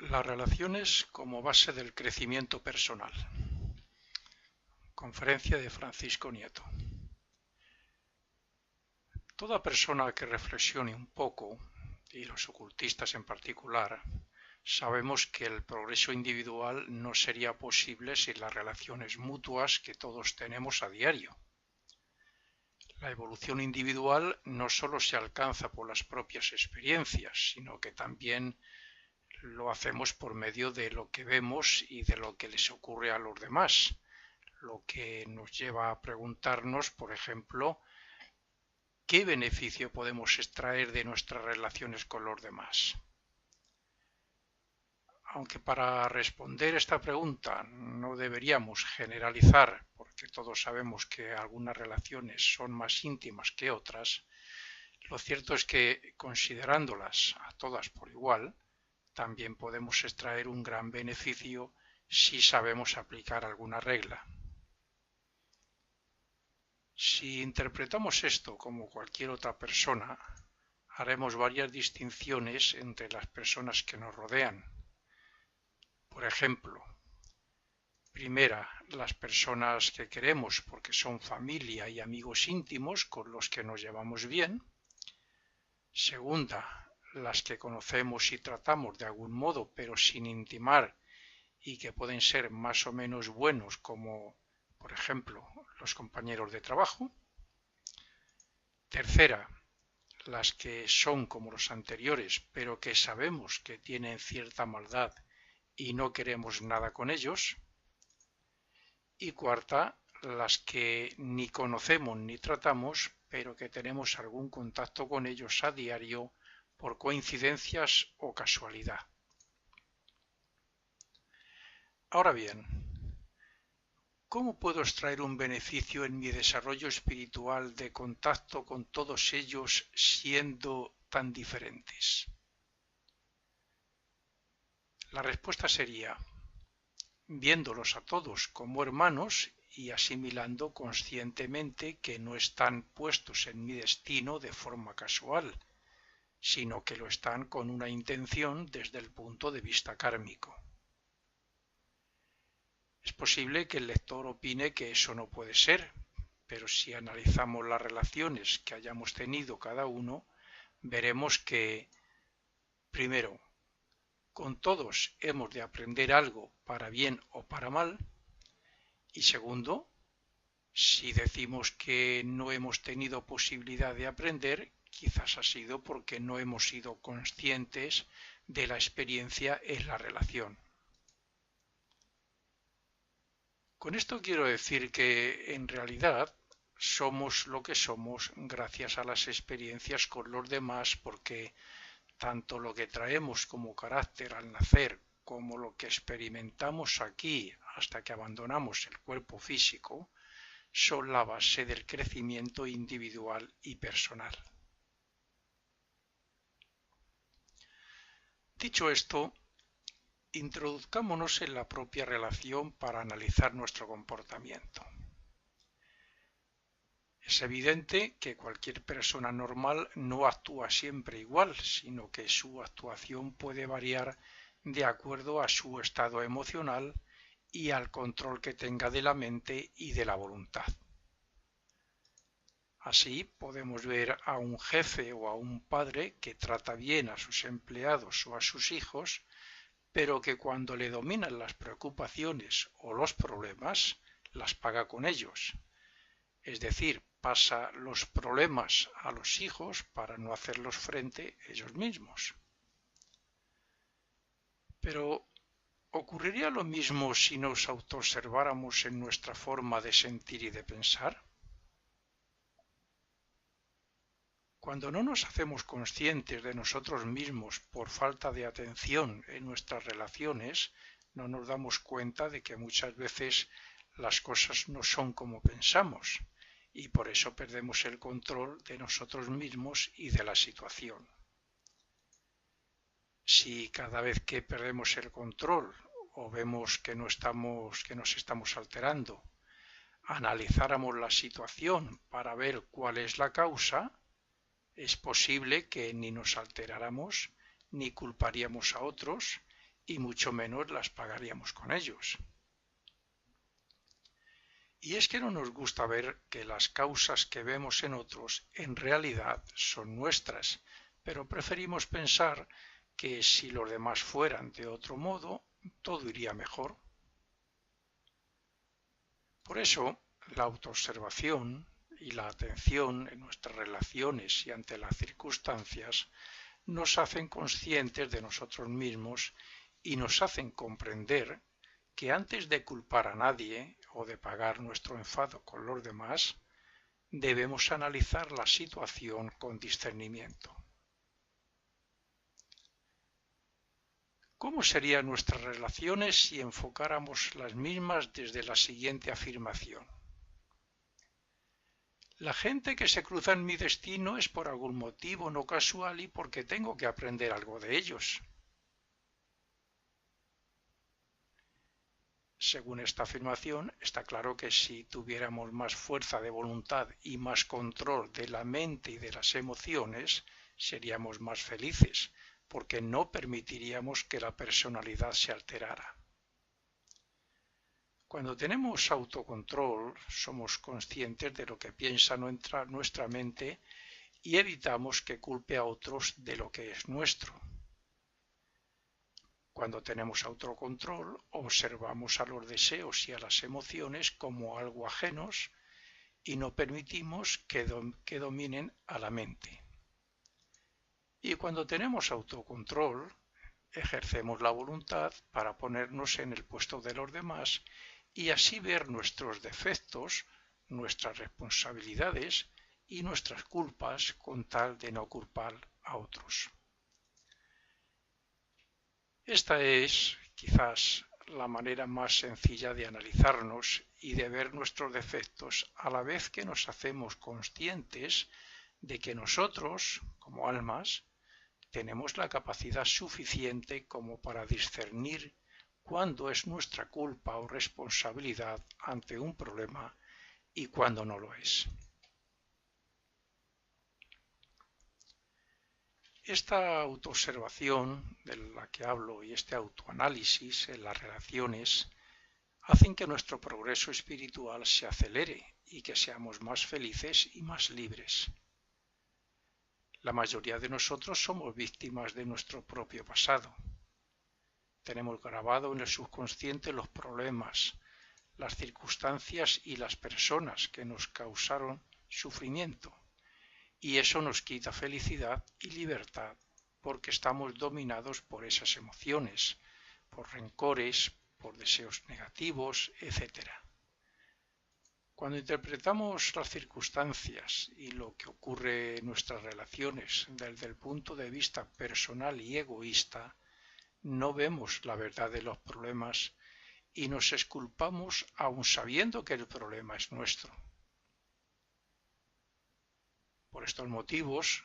Las relaciones como base del crecimiento personal. Conferencia de Francisco Nieto. Toda persona que reflexione un poco, y los ocultistas en particular, sabemos que el progreso individual no sería posible sin las relaciones mutuas que todos tenemos a diario. La evolución individual no solo se alcanza por las propias experiencias, sino que también lo hacemos por medio de lo que vemos y de lo que les ocurre a los demás, lo que nos lleva a preguntarnos, por ejemplo, ¿qué beneficio podemos extraer de nuestras relaciones con los demás? Aunque para responder esta pregunta no deberíamos generalizar, porque todos sabemos que algunas relaciones son más íntimas que otras, lo cierto es que, considerándolas a todas por igual, también podemos extraer un gran beneficio si sabemos aplicar alguna regla. Si interpretamos esto como cualquier otra persona, haremos varias distinciones entre las personas que nos rodean. Por ejemplo, primera, las personas que queremos porque son familia y amigos íntimos con los que nos llevamos bien. Segunda, las que conocemos y tratamos de algún modo pero sin intimar y que pueden ser más o menos buenos, como por ejemplo los compañeros de trabajo. Tercera, las que son como los anteriores pero que sabemos que tienen cierta maldad y no queremos nada con ellos. Y cuarta, las que ni conocemos ni tratamos pero que tenemos algún contacto con ellos a diario por coincidencias o casualidad. Ahora bien, ¿cómo puedo extraer un beneficio en mi desarrollo espiritual de contacto con todos ellos siendo tan diferentes? La respuesta sería, viéndolos a todos como hermanos y asimilando conscientemente que no están puestos en mi destino de forma casual, sino que lo están con una intención desde el punto de vista kármico. Es posible que el lector opine que eso no puede ser, pero si analizamos las relaciones que hayamos tenido cada uno, veremos que, primero, con todos hemos de aprender algo para bien o para mal, y segundo, si decimos que no hemos tenido posibilidad de aprender, quizás ha sido porque no hemos sido conscientes de la experiencia en la relación. Con esto quiero decir que, en realidad, somos lo que somos gracias a las experiencias con los demás, porque tanto lo que traemos como carácter al nacer como lo que experimentamos aquí hasta que abandonamos el cuerpo físico son la base del crecimiento individual y personal. Dicho esto, introduzcámonos en la propia relación para analizar nuestro comportamiento. Es evidente que cualquier persona normal no actúa siempre igual, sino que su actuación puede variar de acuerdo a su estado emocional y al control que tenga de la mente y de la voluntad. Así podemos ver a un jefe o a un padre que trata bien a sus empleados o a sus hijos, pero que cuando le dominan las preocupaciones o los problemas, las paga con ellos. Es decir, pasa los problemas a los hijos para no hacerlos frente ellos mismos. Pero, ¿ocurriría lo mismo si nos autoobserváramos en nuestra forma de sentir y de pensar? Cuando no nos hacemos conscientes de nosotros mismos por falta de atención en nuestras relaciones, no nos damos cuenta de que muchas veces las cosas no son como pensamos y por eso perdemos el control de nosotros mismos y de la situación. Si cada vez que perdemos el control o vemos que nos estamos alterando, analizáramos la situación para ver cuál es la causa, es posible que ni nos alteráramos, ni culparíamos a otros, y mucho menos las pagaríamos con ellos. Y es que no nos gusta ver que las causas que vemos en otros en realidad son nuestras, pero preferimos pensar que si los demás fueran de otro modo, todo iría mejor. Por eso, la autoobservación y la atención en nuestras relaciones y ante las circunstancias nos hacen conscientes de nosotros mismos y nos hacen comprender que antes de culpar a nadie o de pagar nuestro enfado con los demás, debemos analizar la situación con discernimiento. ¿Cómo serían nuestras relaciones si enfocáramos las mismas desde la siguiente afirmación? La gente que se cruza en mi destino es por algún motivo no casual y porque tengo que aprender algo de ellos. Según esta afirmación, está claro que si tuviéramos más fuerza de voluntad y más control de la mente y de las emociones, seríamos más felices, porque no permitiríamos que la personalidad se alterara. Cuando tenemos autocontrol, somos conscientes de lo que piensa nuestra mente y evitamos que culpe a otros de lo que es nuestro. Cuando tenemos autocontrol, observamos a los deseos y a las emociones como algo ajenos y no permitimos que dominen a la mente. Y cuando tenemos autocontrol, ejercemos la voluntad para ponernos en el puesto de los demás y así ver nuestros defectos, nuestras responsabilidades y nuestras culpas con tal de no culpar a otros. Esta es, quizás, la manera más sencilla de analizarnos y de ver nuestros defectos a la vez que nos hacemos conscientes de que nosotros, como almas, tenemos la capacidad suficiente como para discernir cuándo es nuestra culpa o responsabilidad ante un problema y cuándo no lo es. Esta autoobservación de la que hablo y este autoanálisis en las relaciones hacen que nuestro progreso espiritual se acelere y que seamos más felices y más libres. La mayoría de nosotros somos víctimas de nuestro propio pasado. Tenemos grabado en el subconsciente los problemas, las circunstancias y las personas que nos causaron sufrimiento, y eso nos quita felicidad y libertad porque estamos dominados por esas emociones, por rencores, por deseos negativos, etc. Cuando interpretamos las circunstancias y lo que ocurre en nuestras relaciones desde el punto de vista personal y egoísta, no vemos la verdad de los problemas y nos exculpamos aun sabiendo que el problema es nuestro. Por estos motivos,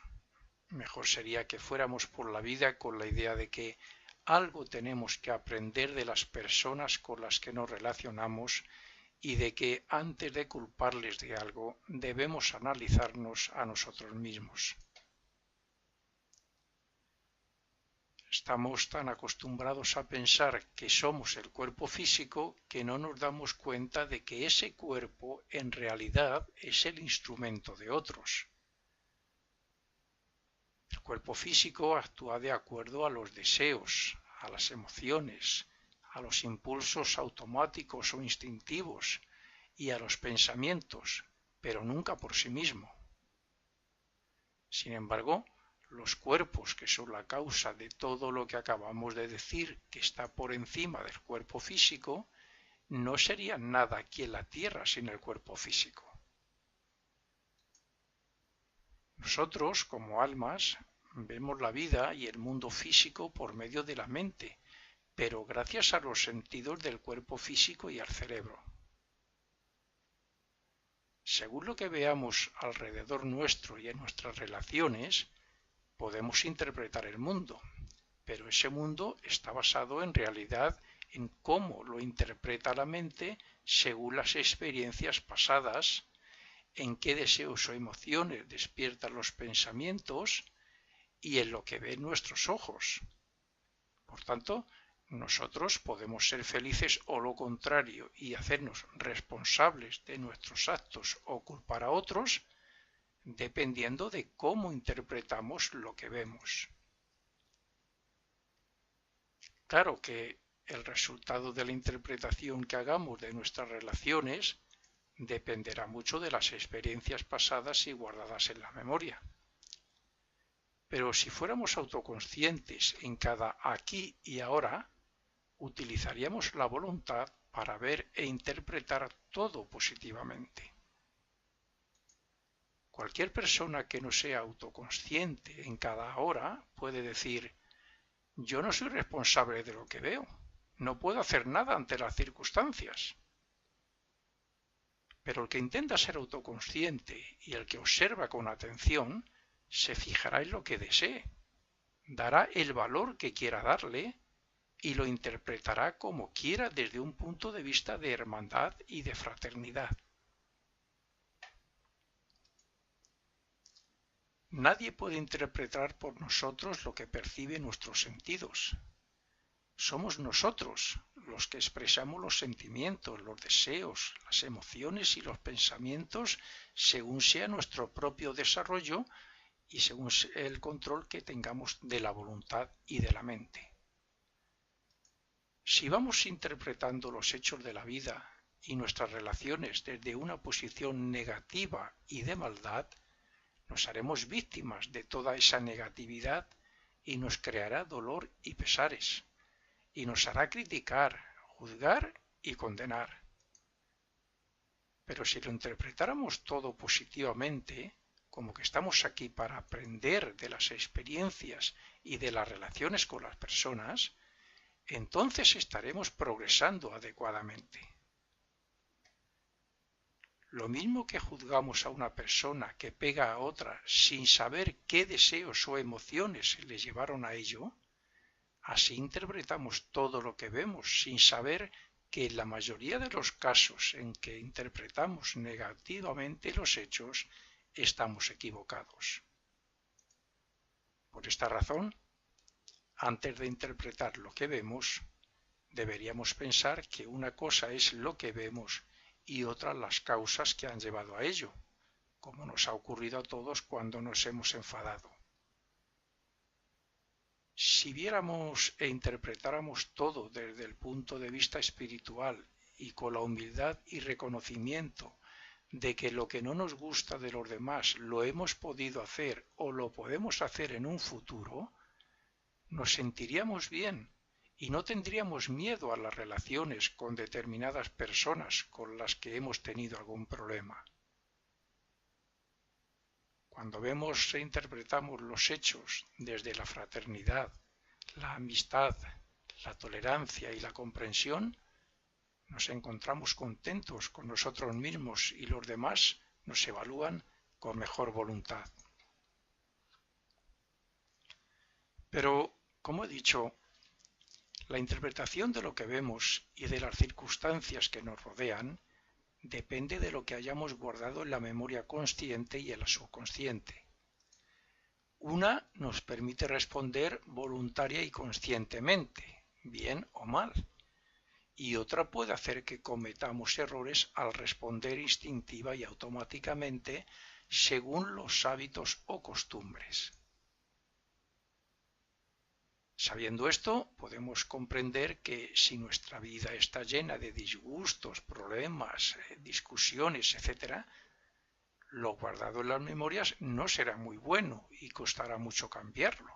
mejor sería que fuéramos por la vida con la idea de que algo tenemos que aprender de las personas con las que nos relacionamos y de que antes de culparles de algo debemos analizarnos a nosotros mismos. Estamos tan acostumbrados a pensar que somos el cuerpo físico que no nos damos cuenta de que ese cuerpo en realidad es el instrumento de otros. El cuerpo físico actúa de acuerdo a los deseos, a las emociones, a los impulsos automáticos o instintivos y a los pensamientos, pero nunca por sí mismo. Sin embargo, los cuerpos que son la causa de todo lo que acabamos de decir que está por encima del cuerpo físico, no serían nada aquí en la Tierra sin el cuerpo físico. Nosotros, como almas, vemos la vida y el mundo físico por medio de la mente, pero gracias a los sentidos del cuerpo físico y al cerebro. Según lo que veamos alrededor nuestro y en nuestras relaciones, podemos interpretar el mundo, pero ese mundo está basado en realidad en cómo lo interpreta la mente según las experiencias pasadas, en qué deseos o emociones despiertan los pensamientos y en lo que ven nuestros ojos. Por tanto, Nosotros podemos ser felices o lo contrario y hacernos responsables de nuestros actos o culpar a otros, dependiendo de cómo interpretamos lo que vemos. Claro que el resultado de la interpretación que hagamos de nuestras relaciones dependerá mucho de las experiencias pasadas y guardadas en la memoria. Pero si fuéramos autoconscientes en cada aquí y ahora, utilizaríamos la voluntad para ver e interpretar todo positivamente. Cualquier persona que no sea autoconsciente en cada hora puede decir: yo no soy responsable de lo que veo, no puedo hacer nada ante las circunstancias. Pero el que intenta ser autoconsciente y el que observa con atención se fijará en lo que desee, dará el valor que quiera darle y lo interpretará como quiera desde un punto de vista de hermandad y de fraternidad. Nadie puede interpretar por nosotros lo que percibe nuestros sentidos. Somos nosotros los que expresamos los sentimientos, los deseos, las emociones y los pensamientos según sea nuestro propio desarrollo y según el control que tengamos de la voluntad y de la mente. Si vamos interpretando los hechos de la vida y nuestras relaciones desde una posición negativa y de maldad, nos haremos víctimas de toda esa negatividad y nos creará dolor y pesares, y nos hará criticar, juzgar y condenar. Pero si lo interpretáramos todo positivamente, como que estamos aquí para aprender de las experiencias y de las relaciones con las personas, entonces estaremos progresando adecuadamente. Lo mismo que juzgamos a una persona que pega a otra sin saber qué deseos o emociones le llevaron a ello, así interpretamos todo lo que vemos sin saber que en la mayoría de los casos en que interpretamos negativamente los hechos, estamos equivocados. Por esta razón, antes de interpretar lo que vemos, deberíamos pensar que una cosa es lo que vemos y otra las causas que han llevado a ello, como nos ha ocurrido a todos cuando nos hemos enfadado. Si viéramos e interpretáramos todo desde el punto de vista espiritual y con la humildad y reconocimiento de que lo que no nos gusta de los demás lo hemos podido hacer o lo podemos hacer en un futuro, nos sentiríamos bien y no tendríamos miedo a las relaciones con determinadas personas con las que hemos tenido algún problema. Cuando vemos e interpretamos los hechos desde la fraternidad, la amistad, la tolerancia y la comprensión, nos encontramos contentos con nosotros mismos y los demás nos evalúan con mejor voluntad. Pero, como he dicho, la interpretación de lo que vemos y de las circunstancias que nos rodean depende de lo que hayamos guardado en la memoria consciente y en la subconsciente. Una nos permite responder voluntaria y conscientemente, bien o mal, y otra puede hacer que cometamos errores al responder instintiva y automáticamente según los hábitos o costumbres. Sabiendo esto, podemos comprender que si nuestra vida está llena de disgustos, problemas, discusiones, etc., lo guardado en las memorias no será muy bueno y costará mucho cambiarlo.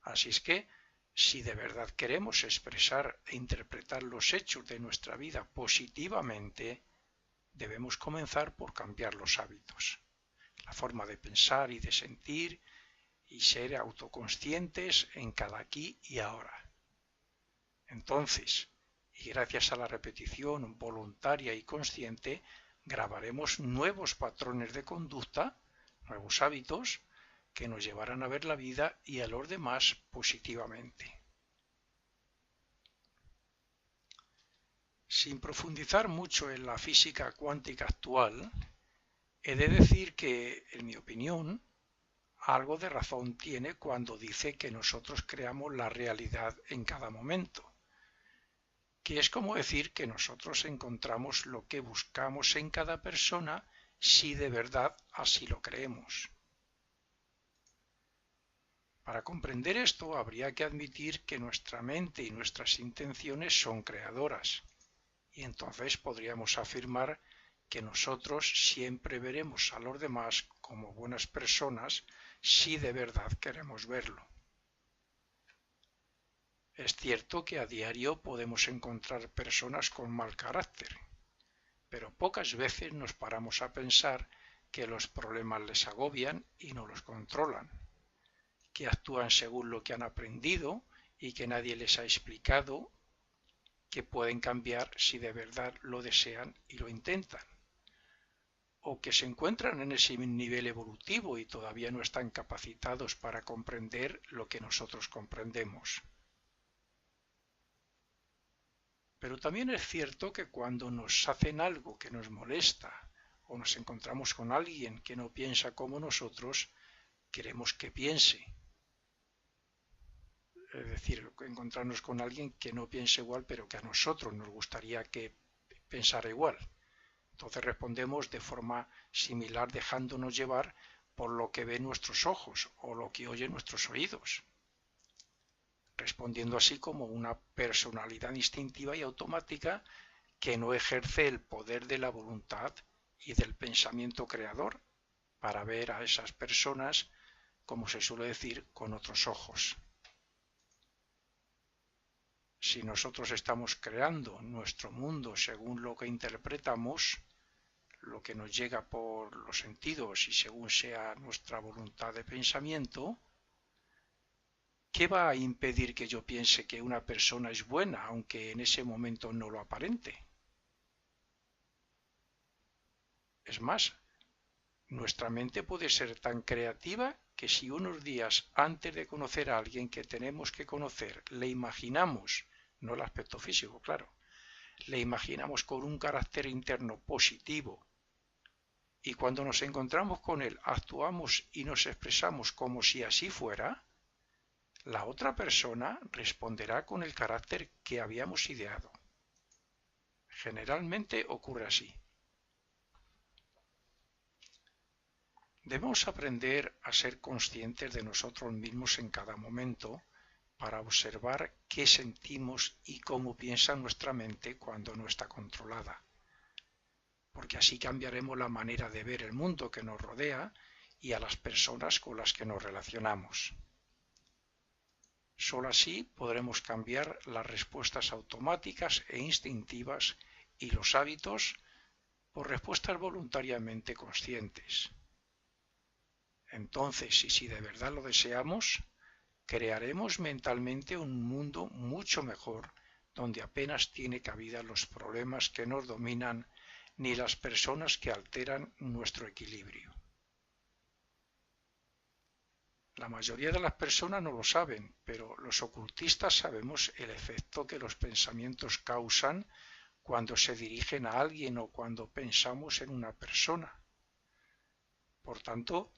Así es que, si de verdad queremos expresar e interpretar los hechos de nuestra vida positivamente, debemos comenzar por cambiar los hábitos, la forma de pensar y de sentir, y ser autoconscientes en cada aquí y ahora. Entonces, y gracias a la repetición voluntaria y consciente, grabaremos nuevos patrones de conducta, nuevos hábitos, que nos llevarán a ver la vida y a los demás positivamente. Sin profundizar mucho en la física cuántica actual, he de decir que, en mi opinión, algo de razón tiene cuando dice que nosotros creamos la realidad en cada momento, que es como decir que nosotros encontramos lo que buscamos en cada persona si de verdad así lo creemos. Para comprender esto habría que admitir que nuestra mente y nuestras intenciones son creadoras, y entonces podríamos afirmar que nosotros siempre veremos a los demás como buenas personas si de verdad queremos verlo. Es cierto que a diario podemos encontrar personas con mal carácter, pero pocas veces nos paramos a pensar que los problemas les agobian y no los controlan, que actúan según lo que han aprendido y que nadie les ha explicado que pueden cambiar si de verdad lo desean y lo intentan, o que se encuentran en ese nivel evolutivo y todavía no están capacitados para comprender lo que nosotros comprendemos. Pero también es cierto que cuando nos hacen algo que nos molesta o nos encontramos con alguien que no piensa como nosotros, queremos que piense. Es decir, encontrarnos con alguien que no piense igual, pero que a nosotros nos gustaría que pensara igual. Entonces respondemos de forma similar, dejándonos llevar por lo que ven nuestros ojos o lo que oyen nuestros oídos, respondiendo así como una personalidad instintiva y automática que no ejerce el poder de la voluntad y del pensamiento creador para ver a esas personas, como se suele decir, con otros ojos. Si nosotros estamos creando nuestro mundo según lo que interpretamos, lo que nos llega por los sentidos y según sea nuestra voluntad de pensamiento, ¿qué va a impedir que yo piense que una persona es buena, aunque en ese momento no lo aparente? Es más, nuestra mente puede ser tan creativa que si unos días antes de conocer a alguien que tenemos que conocer le imaginamos, no el aspecto físico, claro, le imaginamos con un carácter interno positivo y cuando nos encontramos con él actuamos y nos expresamos como si así fuera, la otra persona responderá con el carácter que habíamos ideado. Generalmente ocurre así. Debemos aprender a ser conscientes de nosotros mismos en cada momento para observar qué sentimos y cómo piensa nuestra mente cuando no está controlada, porque así cambiaremos la manera de ver el mundo que nos rodea y a las personas con las que nos relacionamos. Solo así podremos cambiar las respuestas automáticas e instintivas y los hábitos por respuestas voluntariamente conscientes. Entonces, y si de verdad lo deseamos, crearemos mentalmente un mundo mucho mejor, donde apenas tiene cabida los problemas que nos dominan ni las personas que alteran nuestro equilibrio. La mayoría de las personas no lo saben, pero los ocultistas sabemos el efecto que los pensamientos causan cuando se dirigen a alguien o cuando pensamos en una persona. Por tanto,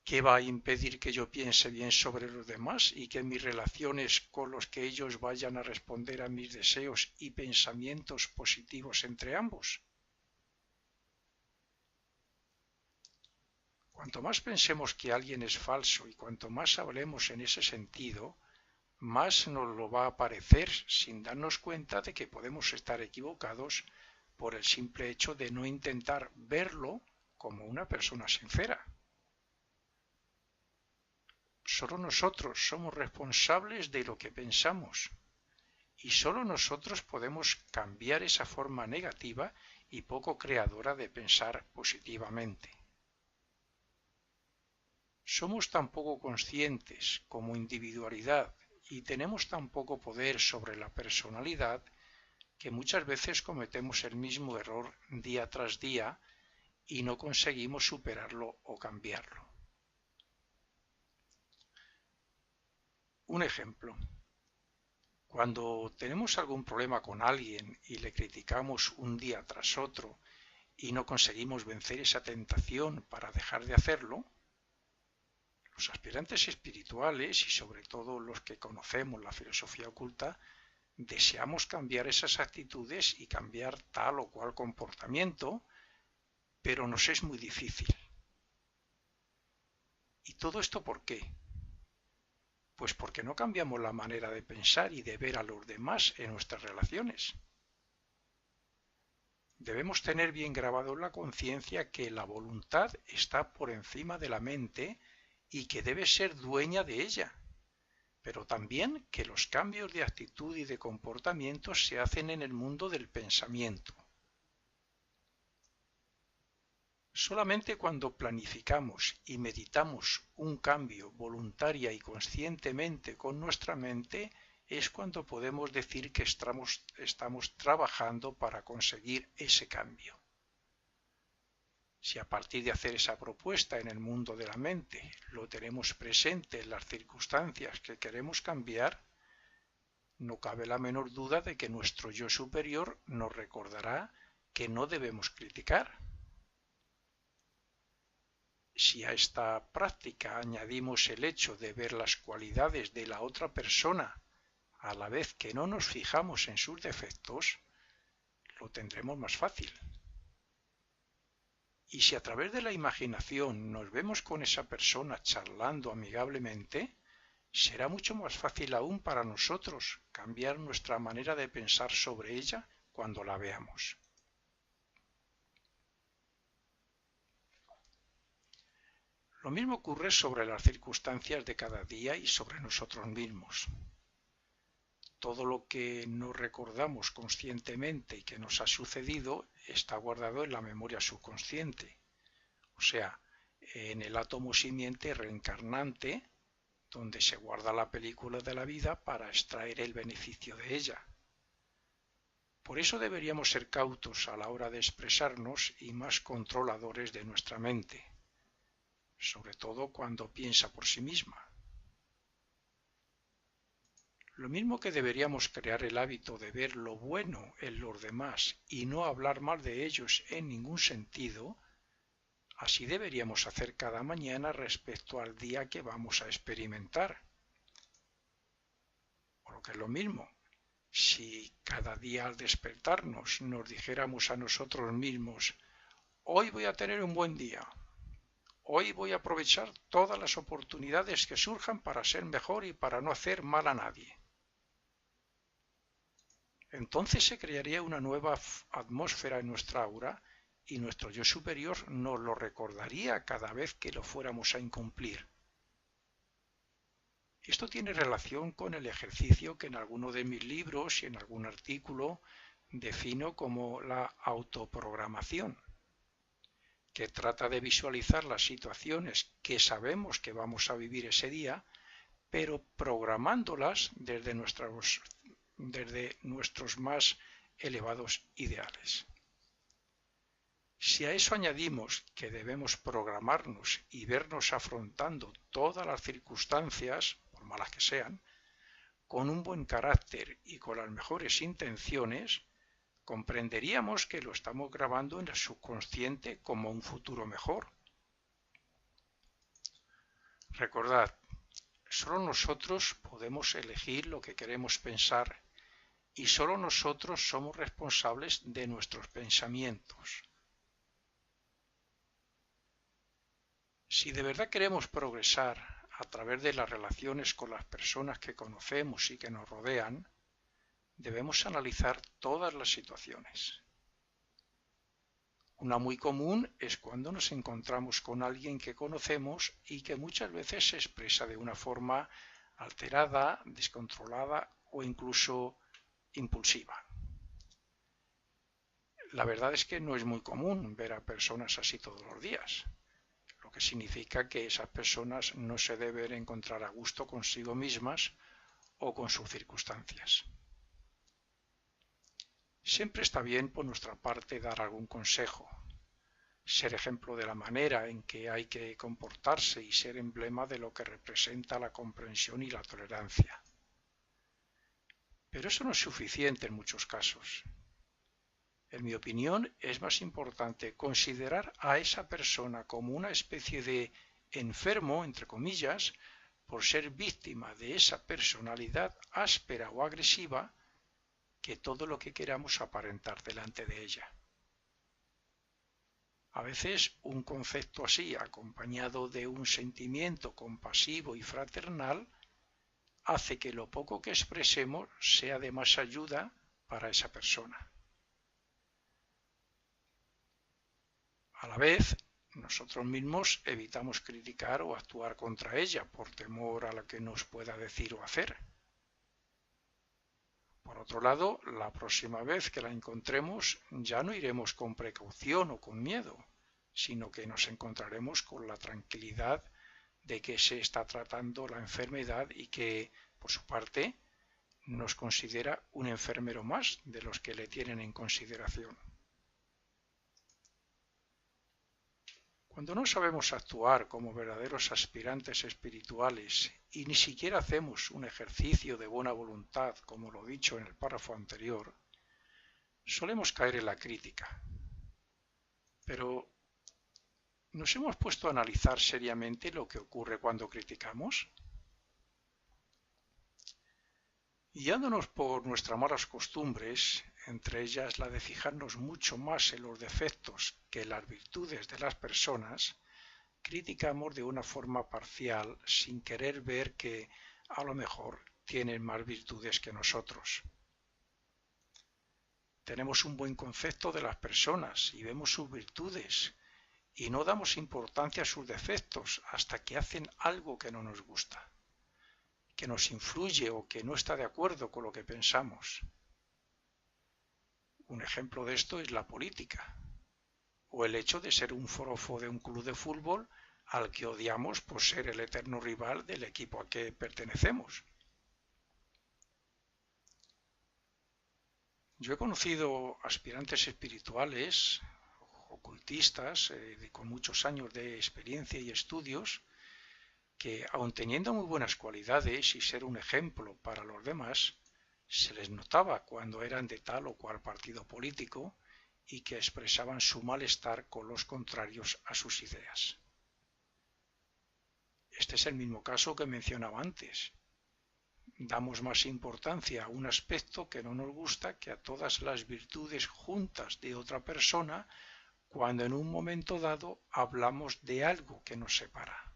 ¿qué va a impedir que yo piense bien sobre los demás y que mis relaciones con los que ellos vayan a responder a mis deseos y pensamientos positivos entre ambos? Cuanto más pensemos que alguien es falso y cuanto más hablemos en ese sentido, más nos lo va a parecer sin darnos cuenta de que podemos estar equivocados por el simple hecho de no intentar verlo como una persona sincera. Solo nosotros somos responsables de lo que pensamos y solo nosotros podemos cambiar esa forma negativa y poco creadora de pensar positivamente. Somos tan poco conscientes como individualidad y tenemos tan poco poder sobre la personalidad que muchas veces cometemos el mismo error día tras día y no conseguimos superarlo o cambiarlo. Un ejemplo. Cuando tenemos algún problema con alguien y le criticamos un día tras otro y no conseguimos vencer esa tentación para dejar de hacerlo, Los aspirantes espirituales y sobre todo los que conocemos la filosofía oculta deseamos cambiar esas actitudes y cambiar tal o cual comportamiento, pero nos es muy difícil. ¿Y todo esto por qué? Pues porque no cambiamos la manera de pensar y de ver a los demás en nuestras relaciones. Debemos tener bien grabado en la conciencia que la voluntad está por encima de la mente y que debe ser dueña de ella, pero también que los cambios de actitud y de comportamiento se hacen en el mundo del pensamiento. Solamente cuando planificamos y meditamos un cambio voluntaria y conscientemente con nuestra mente es cuando podemos decir que estamos trabajando para conseguir ese cambio. Si a partir de hacer esa propuesta en el mundo de la mente lo tenemos presente en las circunstancias que queremos cambiar, no cabe la menor duda de que nuestro yo superior nos recordará que no debemos criticar. Si a esta práctica añadimos el hecho de ver las cualidades de la otra persona a la vez que no nos fijamos en sus defectos, lo tendremos más fácil. Y si a través de la imaginación nos vemos con esa persona charlando amigablemente, será mucho más fácil aún para nosotros cambiar nuestra manera de pensar sobre ella cuando la veamos. Lo mismo ocurre sobre las circunstancias de cada día y sobre nosotros mismos. Todo lo que no recordamos conscientemente y que nos ha sucedido está guardado en la memoria subconsciente, o sea, en el átomo simiente reencarnante, donde se guarda la película de la vida para extraer el beneficio de ella. Por eso deberíamos ser cautos a la hora de expresarnos y más controladores de nuestra mente, sobre todo cuando piensa por sí misma. Lo mismo que deberíamos crear el hábito de ver lo bueno en los demás y no hablar mal de ellos en ningún sentido, así deberíamos hacer cada mañana respecto al día que vamos a experimentar. O lo que es lo mismo, si cada día al despertarnos nos dijéramos a nosotros mismos, hoy voy a tener un buen día, hoy voy a aprovechar todas las oportunidades que surjan para ser mejor y para no hacer mal a nadie. Entonces se crearía una nueva atmósfera en nuestra aura y nuestro yo superior nos lo recordaría cada vez que lo fuéramos a incumplir. Esto tiene relación con el ejercicio que en alguno de mis libros y en algún artículo defino como la autoprogramación, que trata de visualizar las situaciones que sabemos que vamos a vivir ese día, pero programándolas desde nuestros más elevados ideales. Si a eso añadimos que debemos programarnos y vernos afrontando todas las circunstancias, por malas que sean, con un buen carácter y con las mejores intenciones, comprenderíamos que lo estamos grabando en el subconsciente como un futuro mejor. Recordad, solo nosotros podemos elegir lo que queremos pensar y solo nosotros somos responsables de nuestros pensamientos. Si de verdad queremos progresar a través de las relaciones con las personas que conocemos y que nos rodean, debemos analizar todas las situaciones. Una muy común es cuando nos encontramos con alguien que conocemos y que muchas veces se expresa de una forma alterada, descontrolada o incluso impulsiva. La verdad es que no es muy común ver a personas así todos los días, lo que significa que esas personas no se deben encontrar a gusto consigo mismas o con sus circunstancias. Siempre está bien por nuestra parte dar algún consejo, ser ejemplo de la manera en que hay que comportarse y ser emblema de lo que representa la comprensión y la tolerancia. Pero eso no es suficiente en muchos casos. En mi opinión, es más importante considerar a esa persona como una especie de enfermo, entre comillas, por ser víctima de esa personalidad áspera o agresiva que todo lo que queramos aparentar delante de ella. A veces un concepto así, acompañado de un sentimiento compasivo y fraternal, hace que lo poco que expresemos sea de más ayuda para esa persona. A la vez, nosotros mismos evitamos criticar o actuar contra ella por temor a lo que nos pueda decir o hacer. Por otro lado, la próxima vez que la encontremos ya no iremos con precaución o con miedo, sino que nos encontraremos con la tranquilidad de que se está tratando la enfermedad y que, por su parte, nos considera un enfermero más de los que le tienen en consideración. Cuando no sabemos actuar como verdaderos aspirantes espirituales y ni siquiera hacemos un ejercicio de buena voluntad, como lo dicho en el párrafo anterior, solemos caer en la crítica. Pero, ¿nos hemos puesto a analizar seriamente lo que ocurre cuando criticamos? Guiándonos por nuestras malas costumbres, entre ellas la de fijarnos mucho más en los defectos que en las virtudes de las personas, criticamos de una forma parcial sin querer ver que a lo mejor tienen más virtudes que nosotros. Tenemos un buen concepto de las personas y vemos sus virtudes y no damos importancia a sus defectos hasta que hacen algo que no nos gusta, que nos influye o que no está de acuerdo con lo que pensamos. Un ejemplo de esto es la política, o el hecho de ser un forofo de un club de fútbol al que odiamos por ser el eterno rival del equipo a que pertenecemos. Yo he conocido aspirantes espirituales, ocultistas, con muchos años de experiencia y estudios, que aun teniendo muy buenas cualidades y ser un ejemplo para los demás, se les notaba cuando eran de tal o cual partido político y que expresaban su malestar con los contrarios a sus ideas. Este es el mismo caso que mencionaba antes. Damos más importancia a un aspecto que no nos gusta que a todas las virtudes juntas de otra persona cuando en un momento dado hablamos de algo que nos separa.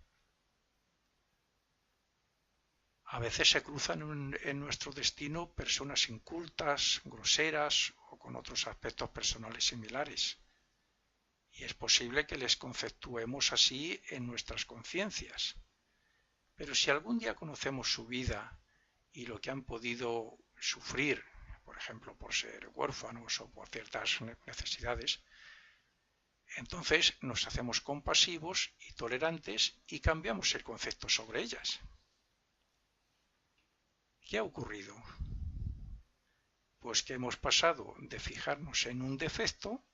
A veces se cruzan en nuestro destino personas incultas, groseras o con otros aspectos personales similares. Y es posible que les conceptuemos así en nuestras conciencias. Pero si algún día conocemos su vida y lo que han podido sufrir, por ejemplo, por ser huérfanos o por ciertas necesidades, entonces nos hacemos compasivos y tolerantes y cambiamos el concepto sobre ellas. ¿Qué ha ocurrido? Pues que hemos pasado de fijarnos en un defecto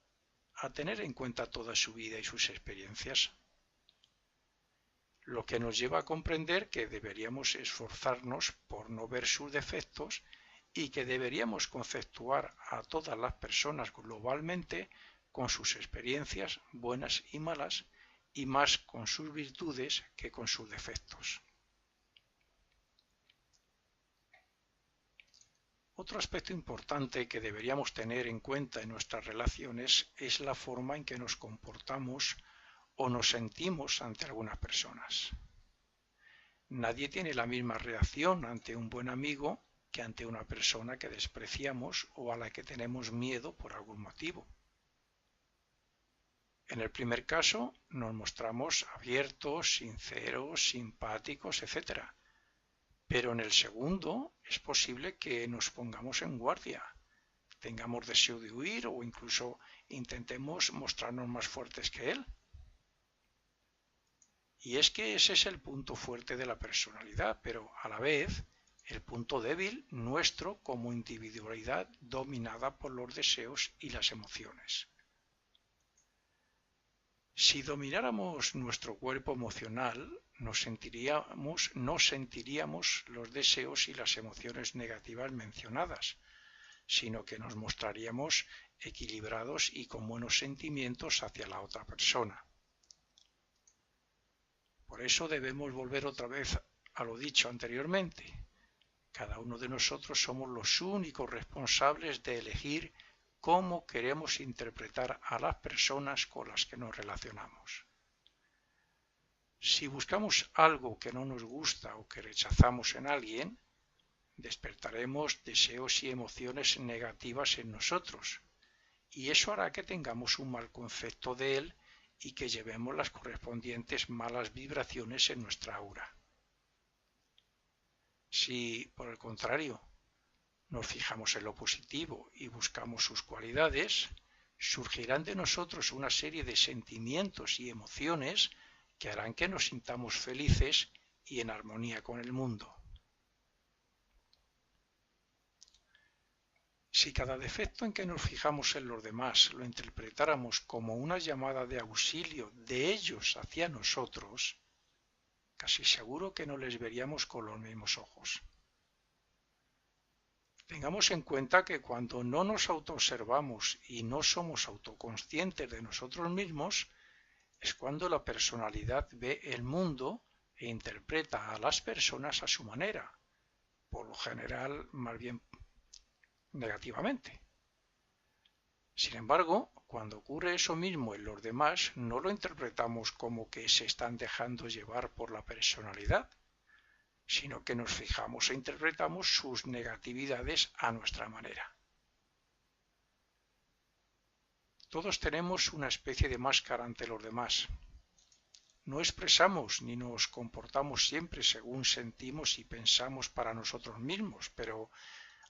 a tener en cuenta toda su vida y sus experiencias, lo que nos lleva a comprender que deberíamos esforzarnos por no ver sus defectos y que deberíamos conceptuar a todas las personas globalmente con sus experiencias buenas y malas y más con sus virtudes que con sus defectos. Otro aspecto importante que deberíamos tener en cuenta en nuestras relaciones es la forma en que nos comportamos o nos sentimos ante algunas personas. Nadie tiene la misma reacción ante un buen amigo que ante una persona que despreciamos o a la que tenemos miedo por algún motivo. En el primer caso nos mostramos abiertos, sinceros, simpáticos, etc. Pero en el segundo es posible que nos pongamos en guardia, tengamos deseo de huir o incluso intentemos mostrarnos más fuertes que él. Y es que ese es el punto fuerte de la personalidad, pero a la vez el punto débil nuestro como individualidad dominada por los deseos y las emociones. Si domináramos nuestro cuerpo emocional, no sentiríamos los deseos y las emociones negativas mencionadas, sino que nos mostraríamos equilibrados y con buenos sentimientos hacia la otra persona. Por eso debemos volver otra vez a lo dicho anteriormente. Cada uno de nosotros somos los únicos responsables de elegir cómo queremos interpretar a las personas con las que nos relacionamos. Si buscamos algo que no nos gusta o que rechazamos en alguien, despertaremos deseos y emociones negativas en nosotros, y eso hará que tengamos un mal concepto de él y que llevemos las correspondientes malas vibraciones en nuestra aura. Si, por el contrario, nos fijamos en lo positivo y buscamos sus cualidades, surgirán de nosotros una serie de sentimientos y emociones que harán que nos sintamos felices y en armonía con el mundo. Si cada defecto en que nos fijamos en los demás lo interpretáramos como una llamada de auxilio de ellos hacia nosotros, casi seguro que no les veríamos con los mismos ojos. Tengamos en cuenta que cuando no nos autoobservamos y no somos autoconscientes de nosotros mismos, es cuando la personalidad ve el mundo e interpreta a las personas a su manera, por lo general más bien negativamente. Sin embargo, cuando ocurre eso mismo en los demás, no lo interpretamos como que se están dejando llevar por la personalidad, sino que nos fijamos e interpretamos sus negatividades a nuestra manera. Todos tenemos una especie de máscara ante los demás. No expresamos ni nos comportamos siempre según sentimos y pensamos para nosotros mismos, pero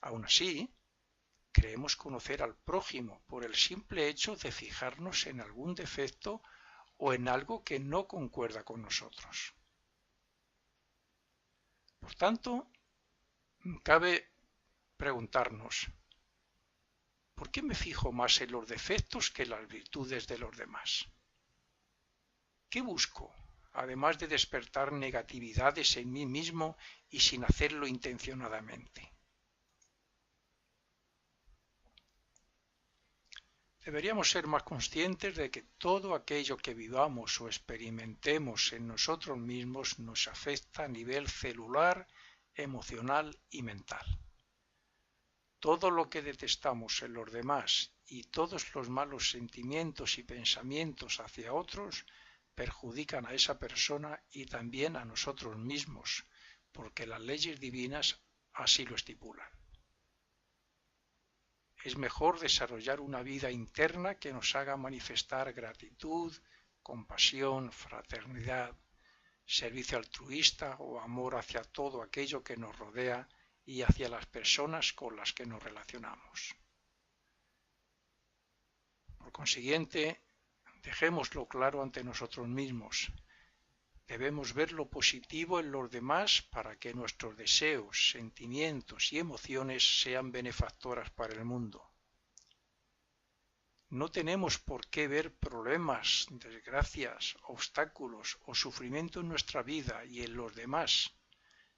aún así creemos conocer al prójimo por el simple hecho de fijarnos en algún defecto o en algo que no concuerda con nosotros. Por tanto, cabe preguntarnos, ¿por qué me fijo más en los defectos que en las virtudes de los demás? ¿Qué busco, además de despertar negatividades en mí mismo y sin hacerlo intencionadamente? Deberíamos ser más conscientes de que todo aquello que vivamos o experimentemos en nosotros mismos nos afecta a nivel celular, emocional y mental. Todo lo que detestamos en los demás y todos los malos sentimientos y pensamientos hacia otros perjudican a esa persona y también a nosotros mismos, porque las leyes divinas así lo estipulan. Es mejor desarrollar una vida interna que nos haga manifestar gratitud, compasión, fraternidad, servicio altruista o amor hacia todo aquello que nos rodea y hacia las personas con las que nos relacionamos. Por consiguiente, dejémoslo claro ante nosotros mismos. Debemos ver lo positivo en los demás para que nuestros deseos, sentimientos y emociones sean benefactoras para el mundo. No tenemos por qué ver problemas, desgracias, obstáculos o sufrimiento en nuestra vida y en los demás.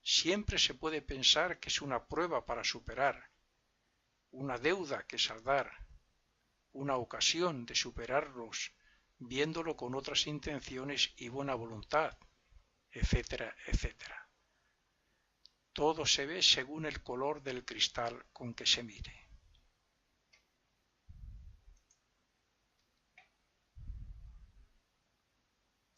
Siempre se puede pensar que es una prueba para superar, una deuda que saldar, una ocasión de superarlos, viéndolo con otras intenciones y buena voluntad, etcétera, etcétera. Todo se ve según el color del cristal con que se mire.